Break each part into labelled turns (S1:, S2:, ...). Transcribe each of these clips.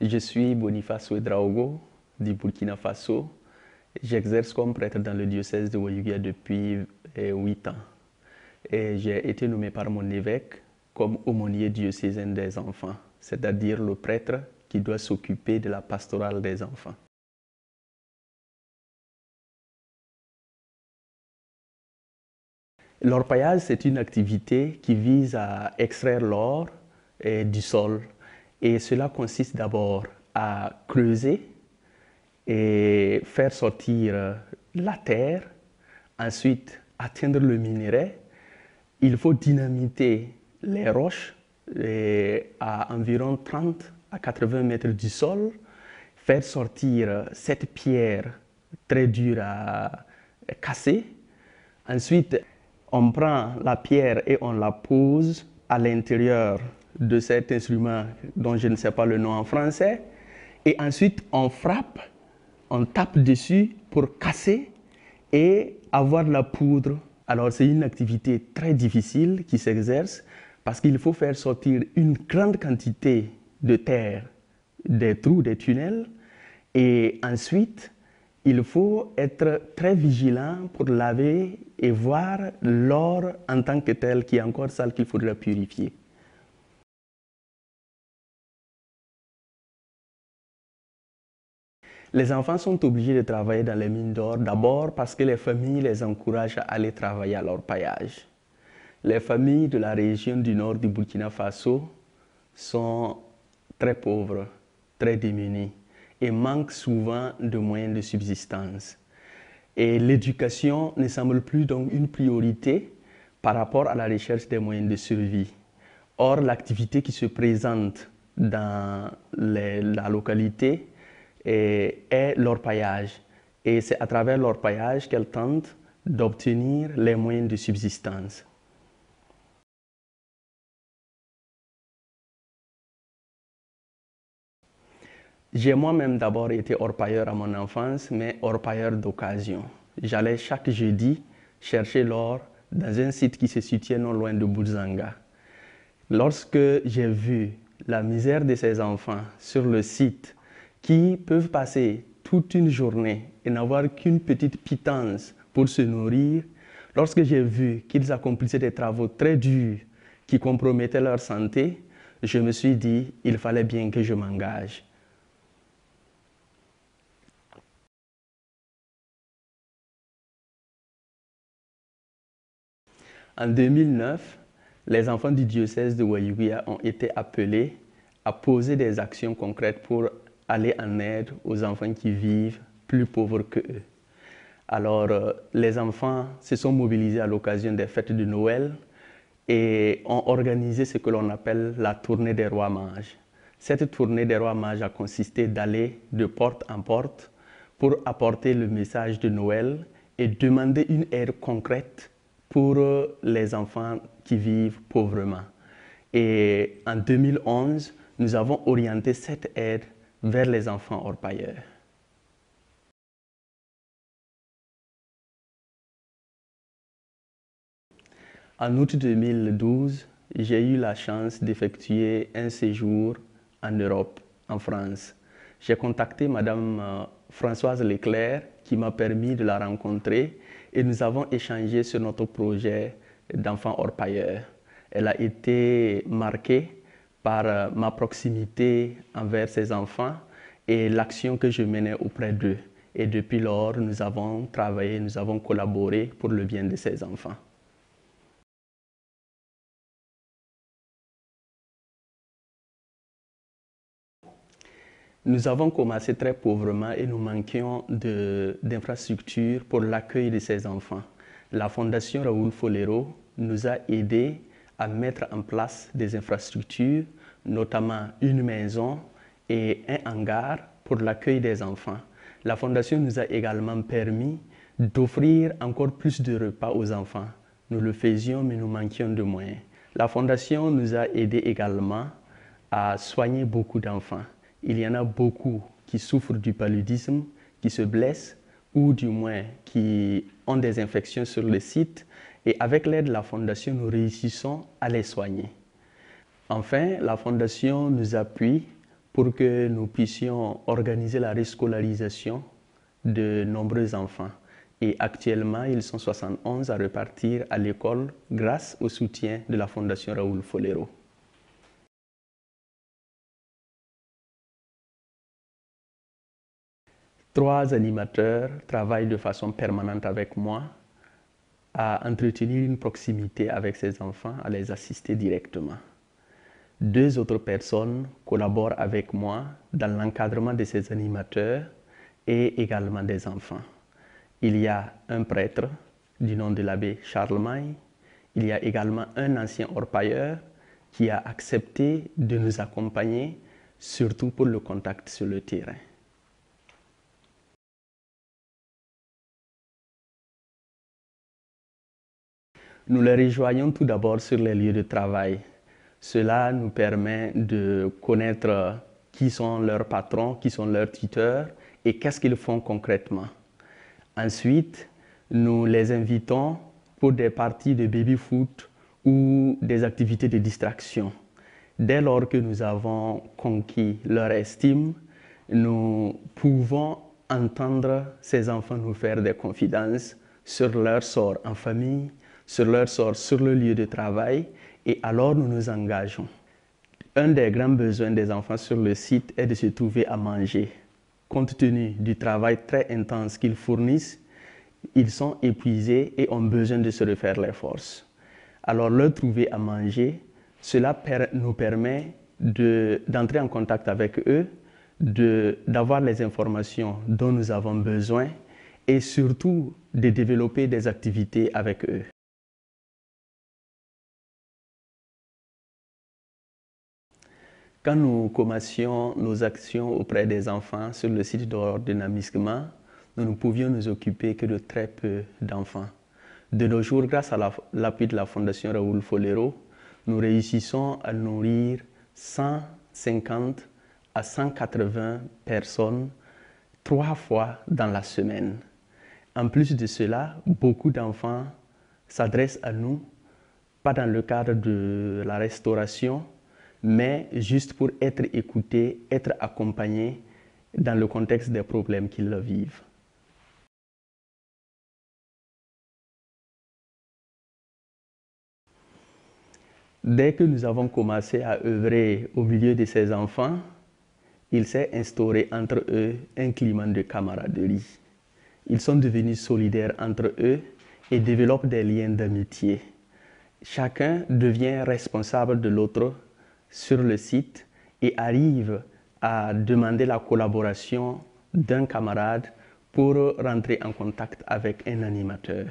S1: Je suis Boniface Ouedraogo du Burkina Faso. J'exerce comme prêtre dans le diocèse de Ouéguia depuis 8 ans. Et j'ai été nommé par mon évêque comme aumônier diocésain des enfants, c'est-à-dire le prêtre qui doit s'occuper de la pastorale des enfants. L'orpaillage, c'est une activité qui vise à extraire l'or du sol. Et cela consiste d'abord à creuser et faire sortir la terre, ensuite atteindre le minerai. Il faut dynamiter les roches à environ 30 à 80 mètres du sol, faire sortir cette pierre très dure à casser. Ensuite, on prend la pierre et on la pose à l'intérieur de cet instrument dont je ne sais pas le nom en français. Et ensuite, on frappe, on tape dessus pour casser et avoir la poudre. Alors, c'est une activité très difficile qui s'exerce parce qu'il faut faire sortir une grande quantité de terre des trous, des tunnels. Et ensuite, il faut être très vigilant pour laver et voir l'or en tant que tel qui est encore sale qu'il faudra purifier. Les enfants sont obligés de travailler dans les mines d'or d'abord parce que les familles les encouragent à aller travailler à l'orpaillage. Les familles de la région du nord du Burkina Faso sont très pauvres, très démunies et manquent souvent de moyens de subsistance. Et l'éducation ne semble plus donc une priorité par rapport à la recherche des moyens de survie. Or, l'activité qui se présente dans la localité est l'orpaillage. Et c'est à travers l'orpaillage qu'elle tente d'obtenir les moyens de subsistance. J'ai moi-même d'abord été orpailleur à mon enfance, mais orpailleur d'occasion. J'allais chaque jeudi chercher l'or dans un site qui se situait non loin de Bourzanga. Lorsque j'ai vu la misère de ces enfants sur le site qui peuvent passer toute une journée et n'avoir qu'une petite pitance pour se nourrir, lorsque j'ai vu qu'ils accomplissaient des travaux très durs qui compromettaient leur santé, je me suis dit il fallait bien que je m'engage. En 2009, les enfants du diocèse de Ouéguia ont été appelés à poser des actions concrètes pour aller en aide aux enfants qui vivent plus pauvres qu'eux. Alors, les enfants se sont mobilisés à l'occasion des fêtes de Noël et ont organisé ce que l'on appelle la tournée des rois mages. Cette tournée des rois mages a consisté d'aller de porte en porte pour apporter le message de Noël et demander une aide concrète pour les enfants qui vivent pauvrement. Et en 2011, nous avons orienté cette aide vers les enfants orpailleurs. En août 2012, j'ai eu la chance d'effectuer un séjour en Europe, en France. J'ai contacté Madame Françoise Leclerc qui m'a permis de la rencontrer et nous avons échangé sur notre projet d'enfants orpailleurs. Elle a été marquée par ma proximité envers ces enfants et l'action que je menais auprès d'eux. Et depuis lors, nous avons travaillé, nous avons collaboré pour le bien de ces enfants. Nous avons commencé très pauvrement et nous manquions d'infrastructures pour l'accueil de ces enfants. La Fondation Raoul Folero nous a aidés à mettre en place des infrastructures, notamment une maison et un hangar pour l'accueil des enfants. La Fondation nous a également permis d'offrir encore plus de repas aux enfants. Nous le faisions, mais nous manquions de moyens. La Fondation nous a aidés également à soigner beaucoup d'enfants. Il y en a beaucoup qui souffrent du paludisme, qui se blessent ou du moins qui ont des infections sur le site. Et avec l'aide de la Fondation, nous réussissons à les soigner. Enfin, la Fondation nous appuie pour que nous puissions organiser la rescolarisation de nombreux enfants. Et actuellement, ils sont 71 à repartir à l'école grâce au soutien de la Fondation Raoul Folero. Trois animateurs travaillent de façon permanente avec moi à entretenir une proximité avec ces enfants, à les assister directement. Deux autres personnes collaborent avec moi dans l'encadrement de ces animateurs et également des enfants. Il y a un prêtre du nom de l'abbé Charlemagne. Il y a également un ancien orpailleur qui a accepté de nous accompagner, surtout pour le contact sur le terrain. Nous les rejoignons tout d'abord sur les lieux de travail. Cela nous permet de connaître qui sont leurs patrons, qui sont leurs tuteurs et qu'est-ce qu'ils font concrètement. Ensuite, nous les invitons pour des parties de baby-foot ou des activités de distraction. Dès lors que nous avons conquis leur estime, nous pouvons entendre ces enfants nous faire des confidences sur leur sort en famille, sur leur sort sur le lieu de travail, et alors nous nous engageons. Un des grands besoins des enfants sur le site est de se trouver à manger. Compte tenu du travail très intense qu'ils fournissent, ils sont épuisés et ont besoin de se refaire les forces. Alors leur trouver à manger, cela nous permet d'entrer en contact avec eux, d'avoir les informations dont nous avons besoin et surtout de développer des activités avec eux. Quand nous commencions nos actions auprès des enfants sur le site d'ordonamisme, nous ne pouvions nous occuper que de très peu d'enfants. De nos jours, grâce à l'appui de la Fondation Raoul Folero, nous réussissons à nourrir 150 à 180 personnes 3 fois dans la semaine. En plus de cela, beaucoup d'enfants s'adressent à nous, pas dans le cadre de la restauration, mais juste pour être écoutés, être accompagnés dans le contexte des problèmes qu'ils vivent. Dès que nous avons commencé à œuvrer au milieu de ces enfants, il s'est instauré entre eux un climat de camaraderie. Ils sont devenus solidaires entre eux et développent des liens d'amitié. Chacun devient responsable de l'autre sur le site et arrive à demander la collaboration d'un camarade pour rentrer en contact avec un animateur.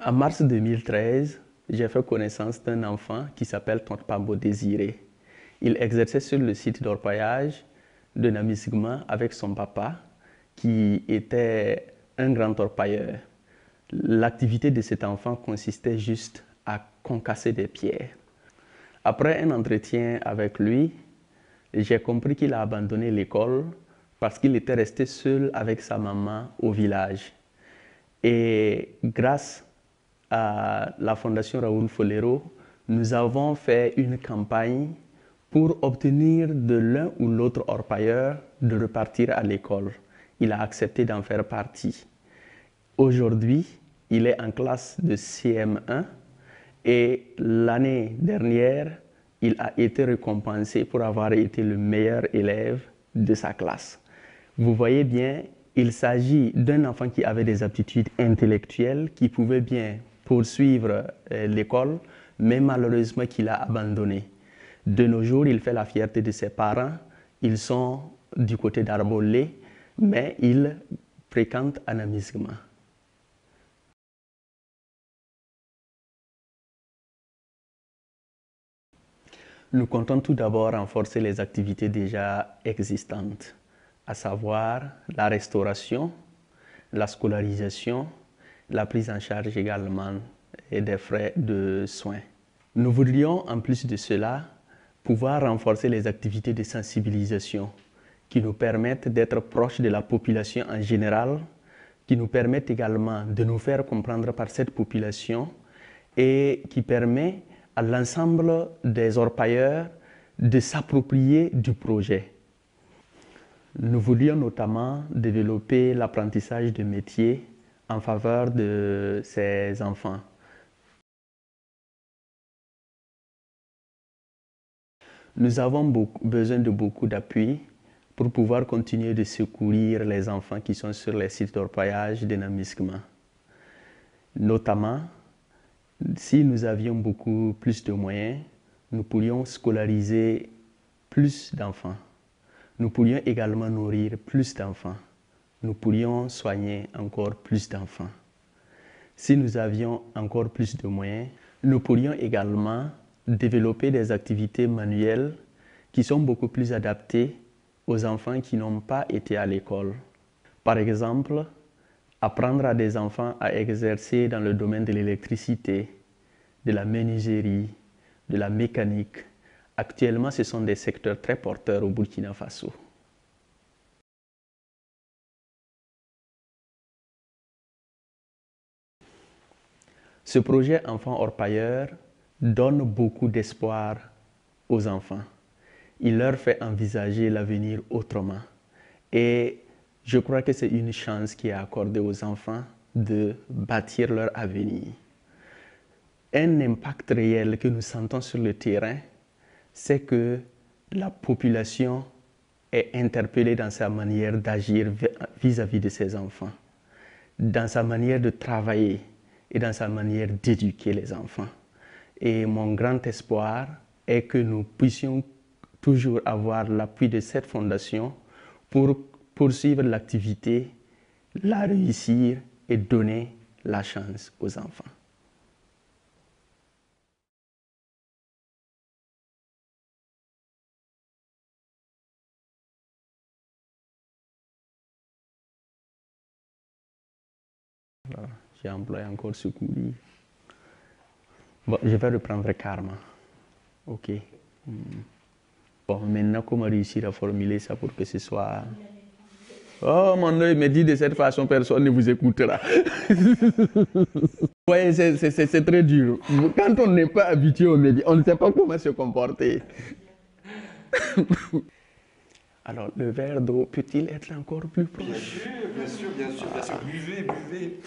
S1: En mars 2013, j'ai fait connaissance d'un enfant qui s'appelle Tontpambo Désiré. Il exerçait sur le site d'orpaillage de Namisigma avec son papa, qui était un grand orpailleur. L'activité de cet enfant consistait juste à concasser des pierres. Après un entretien avec lui, j'ai compris qu'il a abandonné l'école parce qu'il était resté seul avec sa maman au village. Et grâce à la Fondation Raoul Folero, nous avons fait une campagne pour obtenir de l'un ou l'autre orpailleur de repartir à l'école. Il a accepté d'en faire partie. Aujourd'hui, il est en classe de CM1 et l'année dernière, il a été récompensé pour avoir été le meilleur élève de sa classe. Vous voyez bien, il s'agit d'un enfant qui avait des aptitudes intellectuelles, qui pouvait bien poursuivre l'école, mais malheureusement qu'il a abandonné. De nos jours, il fait la fierté de ses parents. Ils sont du côté d'Arbolé, mais il fréquente Anamisgma. Nous comptons tout d'abord renforcer les activités déjà existantes, à savoir la restauration, la scolarisation, la prise en charge également et des frais de soins. Nous voudrions en plus de cela pouvoir renforcer les activités de sensibilisation qui nous permettent d'être proches de la population en général, qui nous permettent également de nous faire comprendre par cette population et qui permet à l'ensemble des orpailleurs de s'approprier du projet. Nous voulions notamment développer l'apprentissage de métiers en faveur de ces enfants. Nous avons besoin de beaucoup d'appui pour pouvoir continuer de secourir les enfants qui sont sur les sites d'orpaillage dynamiquement. Notamment, si nous avions beaucoup plus de moyens, nous pourrions scolariser plus d'enfants. Nous pourrions également nourrir plus d'enfants. Nous pourrions soigner encore plus d'enfants. Si nous avions encore plus de moyens, nous pourrions également développer des activités manuelles qui sont beaucoup plus adaptées aux enfants qui n'ont pas été à l'école. Par exemple, apprendre à des enfants à exercer dans le domaine de l'électricité, de la menuiserie, de la mécanique. Actuellement, ce sont des secteurs très porteurs au Burkina Faso. Ce projet Enfants orpailleurs donne beaucoup d'espoir aux enfants. Il leur fait envisager l'avenir autrement. Et je crois que c'est une chance qui est accordée aux enfants de bâtir leur avenir. Un impact réel que nous sentons sur le terrain, c'est que la population est interpellée dans sa manière d'agir vis-à-vis de ses enfants, dans sa manière de travailler et dans sa manière d'éduquer les enfants. Et mon grand espoir est que nous puissions toujours avoir l'appui de cette fondation pour poursuivre l'activité, la réussir et donner la chance aux enfants. J'ai employé encore secourir. Bon, je vais reprendre karma. Ok. Bon, maintenant, comment réussir à formuler ça pour que ce soit... Oh, mon œil me dit de cette façon, personne ne vous écoutera. Oui, c'est très dur. Quand on n'est pas habitué aux médias, on ne sait pas comment se comporter. Alors, le verre d'eau peut-il être encore plus proche?
S2: Bien sûr, bien sûr, bien sûr, bien sûr. Buvez, buvez.